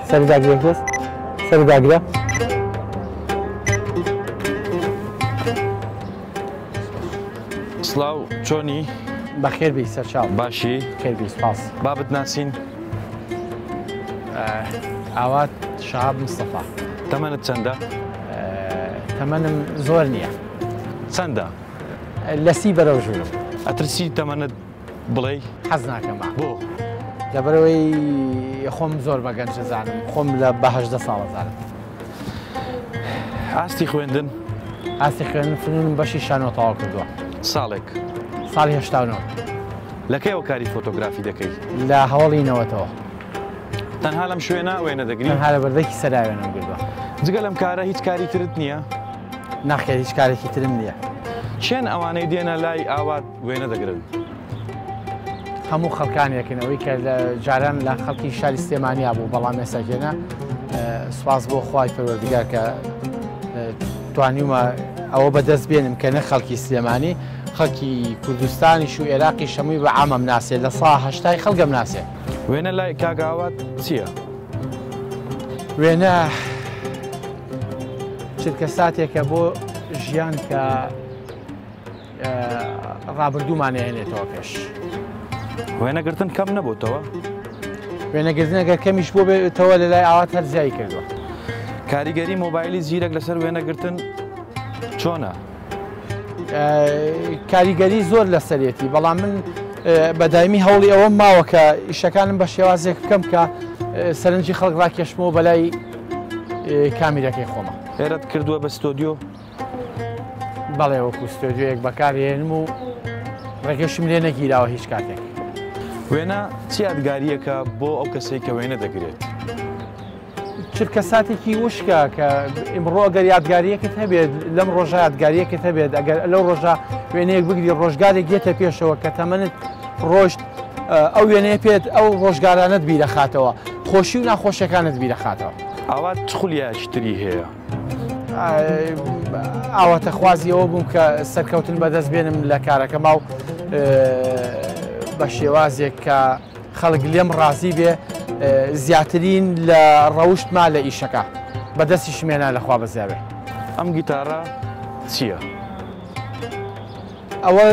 سەرداگرێ دۆست سەرداگرە سڵاو چۆنی؟ بەخێر بی سەرچاو باشی؟ خێربی سپاس بابت ناسین؟ ئاوات شەهاب مستەفا تەمەنت چەندە؟ تەمەنم زۆر نییە چەندە؟ لەسی بەرەو ژوورم ئەترسی تەمەنت بڵێ؟ حەز ناکەمە بۆ؟ لەبەرەوەی خۆم زۆر بە گەنج دەزانم خۆم لە بە 18 ساڵ دەزانم ئاستی خوێندن؟ ئاستی خوێندن فنونم بەشی شانۆ تەواو کردووە ساڵێک ساڵی 89 لە کەیەوە کاری فۆتۆگرافی دەکەی؟ لە هەوڵی نەوەتەوە تەنها لەم شوێنە وێنە دەگری؟ تەنها لە بەردەکی سەرا وێنەم کردووە جگە لەم کارە هیچ کاری ترت نییە؟ ناخێت هیچ کارێکی ترم نییە چێن ئەوانەی دێنە لای ئاوات وێنە دەگرن؟ هەموو خەڵکانێکنەوەی کە لە جاران لە خەڵکی شاری سلێمانیا بوو بەڵام ئێستاکێنە سوپاس بۆ خوای پەروەردگار کە توانیمە ئەوە بەدەست بێنم کە نە خەڵکی سلێمانی خەڵکی کوردستانیش و عێراقی شەمووی بە عامەم ناسێ لە سا هەشتای خەڵگەم ناسێ وێنە لای کاگاوات چییە؟ وێنە چرکە ساتێکە بۆ ژیان کە ڕابردوومانەیەنێتەوە پێش وێنەگرتن کەم نەبووتەوە؟ وێنەگرتنەگەر کەمیش بۆ بێتەوە لە لای ئاوات هەرزایی کردووە کاریگەری مۆبایلی زیرەک لەسەر وێنەگرتن چۆنە؟ کاریگەری زۆر لەسەرێتی بەڵام من بەدایمی هەوڵی ئەوە ماوە کە ئیشەکانم بە شێوازێک بکەم کە سەرنجی خەڵک ڕاکێشمەوە بەلای کامیرەکەی خۆمە ئێرەت کردووە بە ستۆدیۆ؟ بەڵێ وەکو ستۆدیۆیەک بەکارهێنم و ڕێگەشم لێ نەگیراوە هیچ کاتێک وێنە چی یادگاریەکە بۆ ئەو کەسێک کە وێنە دەگرێت؟ چرکە ساتێکی وشکە کە ئمڕۆ ئەگەر یادگاریەکەت هەبێت لەم ڕۆژە یادگاریەکەت هەبێت ئەگەر لەو ڕۆژە وێنەیەک بگری ڕۆژگارێک گێتە پێشەوە کە تەمەنت ڕۆشت ئەو وێنەیە پێت ئەو ڕۆژگارانت بیرەخاتەوە خۆشی و ناخۆشیەکانت بیرەخاتەوە ئاوات خولیاشتری هەیە؟ ئاواتە خوازی ئەوە بووم کە سەرکەوتن بەدەست بێنم لە کارەکەما و بە شێوازێک کە خەڵک لێم ڕازی بێ زیاترین لە ڕەوشتما لە ئیشەکە بەدەستی شمێنە لەخوا بەزیاوێ ئەم گیتارە چییە؟ ئەوە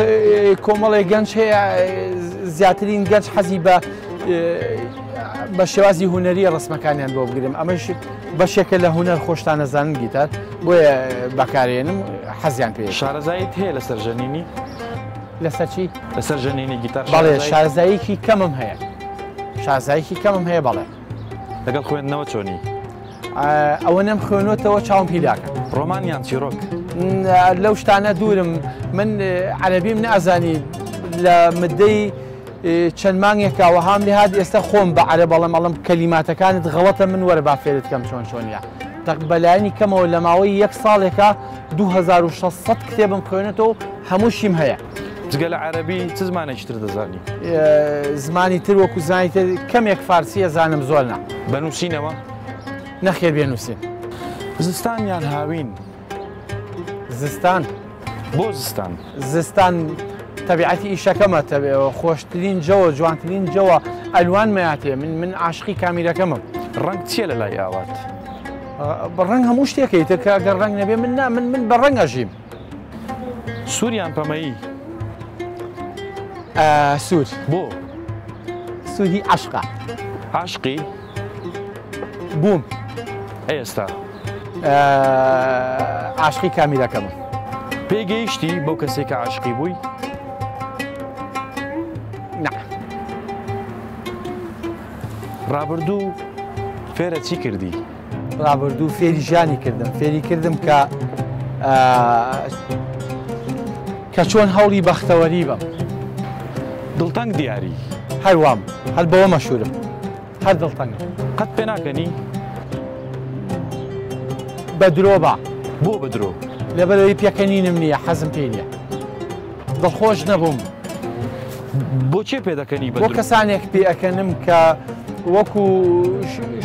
کۆمەڵی گەنج هەیە زیاترین گەنج حەزی بە شێوازی هوەریە ڕسمەکانیان بۆ بگرم ئەمەش بەشێکە لە هوەر خۆشتان نەزانن گیتار بۆیە بەکارێنم حەزیان پێ شارەزایت هەیە لەسەر ژەنینی؟ لەسەر چی؟ لەسەر ژەنینی گیتار بەڵێ شارەزاییکی کەمم هەیە شازاییکی کەمم هەیە بەڵێ لەگەڵ خوێندنەوە چۆنی؟ ئەوە نەم خوێنوتەوە چاوم پیلاکە ڕۆمانیان چیرۆک؟ لەو شتانە دوورم من عەرەبیم نەئەزانی لە مدەی چەند مانگێکاوە هام لێ هات ئێستا خۆم بە عەرە بەڵام کەلیماتەکانت غەڵەتە من وەرە با فێرت کەم چۆنیە بەلایانی کەمەوە لە ماوەی یەک ساڵێکە 2600 کتێبم خوێنێتەوە هەمووشیم هەیە جگە لە عەرەبی چ زمانێکی تر دەزانی؟ زمانی تر وەکو زمانی تر کەمێک فارسیە زانم زۆر نا بەنووسینەوە؟ نەخێر بێنووسین زستان یان هاوین؟ زستان بۆ زستان؟ زستان تەبیعەتی ئیشەکەمە خۆشترین جەوە جوانترین جەوە ئەلوان مەیاتێ من عاشقی کامیرەکەمم ڕەنگ چییە لە لای ئاوات؟ بەڕەنگ هەموو شتێکیتر کە ئەگەر ڕەنگ نەبێ من بە ڕەنگ ئەژیم سووریان پەمەیی؟ سوود بۆ؟ سوودی عاشقە عاشقی؟ بووم ئێستا؟ عاشقی کامیرەکەمە پێی گەیشتی بەو کەسێک کە عاشقی بووی؟ نا ڕابردوو فێرە چی کردی؟ ڕابردوو فێری ژیانی فێری کردم کە چۆن هەوڵی بەختەوەری بم دڵتەنگ دیاری؟ هەروام هەر بەوە مەشهورم هەر دڵتەنگم قەت پێ ناکەنی؟ بە درۆ بە بۆ بە درۆ؟ لەبەرەوەی پێکەنینم نییە حەزم پێ نییە دڵخۆش نەبووم بۆچێ پێ دەکەنی بە بۆ کەسانێک پێ ئەەکەنم کە وەکو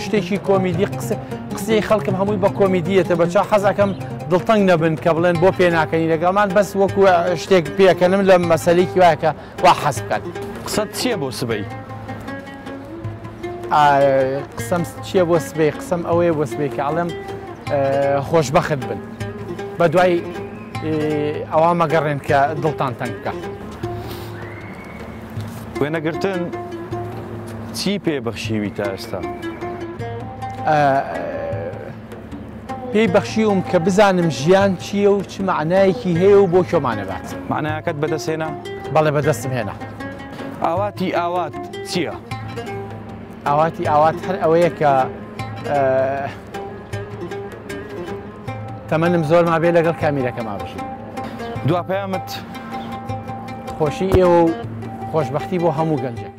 شتێکی کۆمیدی قسەی خەڵکم هەمووی بە کۆمیدیەتە بەچا حەزەکەم دڵتەنگ نەبن کە بڵێن بۆ پێ ناکەنی لەگەڵمان بەس وەکو شتێک پێەکەنم لە مەسەلەیەکی وایە کە وا حەز بکات قسەت چییە بۆ سبەی؟ قسەم چییە بۆ سبەی قسەم ئەوەیە بۆ سبەی کە ئەڵێم خۆشبەخت بن بە دوای ئەوە مەگەڕێن کە دڵتان تەنگ بکە. وێنەگرتن چی پێبەخشیوی تا ئێستا؟ پێی بەخشیوم کە بزانم ژیان چییە و چ معنایەکی هەیە و بۆ کۆمانەبات. معنایەکەت بەدەستێنا؟ بەڵێ بەدەستم هێنا. ئاواتی ئاوات چییە؟ ئاواتی ئاوات هەر ئەوەیە کە تەمەنم زۆر مابێ لەگەڵ کامیرەکە مابژی. دواپەیامت خۆشی ئێوە و خۆشببختی بۆ هەموو گەنجێک.